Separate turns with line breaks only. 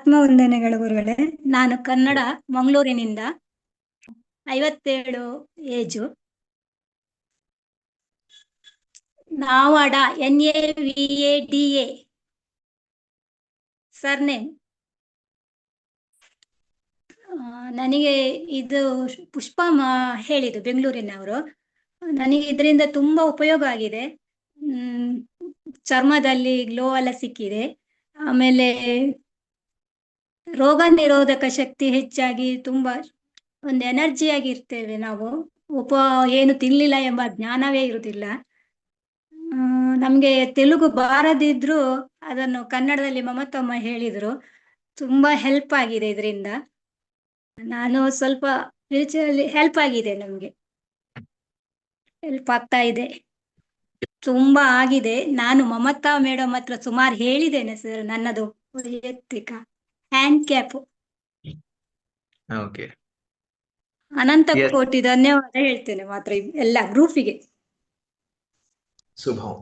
ಆತ್ಮವಂದನೆಗಳು ಗುರುಗಳೇ. ನಾನು ಕನ್ನಡ ಮಂಗಳೂರಿನಿಂದ, 57 ಏಜು. ನಾವಾಡ, NAVADA surname. ನನಗೆ ಇದು ಪುಷ್ಪ ಹೇಳಿದ್ದು, ಬೆಂಗಳೂರಿನವರು. ನನಗೆ ಇದರಿಂದ ತುಂಬಾ ಉಪಯೋಗ ಆಗಿದೆ. ಚರ್ಮದಲ್ಲಿ ಗ್ಲೋ ಎಲ್ಲ ಸಿಕ್ಕಿದೆ. ಆಮೇಲೆ ರೋಗ ನಿರೋಧಕ ಶಕ್ತಿ ಹೆಚ್ಚಾಗಿ ತುಂಬಾ ಒಂದು ಎನರ್ಜಿಯಾಗಿ ಇರ್ತೇವೆ ನಾವು. ಏನು ತಿನ್ಲಿಲ್ಲ ಎಂಬ ಜ್ಞಾನವೇ ಇರುವುದಿಲ್ಲ. ನಮ್ಗೆ ತೆಲುಗು ಬಾರದಿದ್ರು ಅದನ್ನು ಕನ್ನಡದಲ್ಲಿ ಮಮತಮ್ಮ ಹೇಳಿದ್ರು. ತುಂಬಾ ಹೆಲ್ಪ್ ಆಗಿದೆ ಇದರಿಂದ. ನಾನು ಸ್ವಲ್ಪ ಸ್ಪಿರಿಚುವಲಿ ಹೆಲ್ಪ್ ಆಗಿದೆ, ನಮ್ಗೆ ಹೆಲ್ಪ್ ಆಗ್ತಾ ಇದೆ, ತುಂಬಾ ಆಗಿದೆ. ನಾನು ಮಮತಾ ಮೇಡಮ್ ಹತ್ರ ಸುಮಾರು ಹೇಳಿದ್ದೇನೆ ಸರ್, ನನ್ನದು ವೈಯಕ್ತಿಕ ಹ್ಯಾಂಡ್ ಕ್ಯಾಪ್.
ಓಕೆ,
ಅನಂತ
Yes.
ಕೋಟಿ ಧನ್ಯವಾದ ಹೇಳ್ತೇನೆ ಮಾತ್ರ ಎಲ್ಲ ಗ್ರೂಪಿಗೆ.
ಶುಭಂ.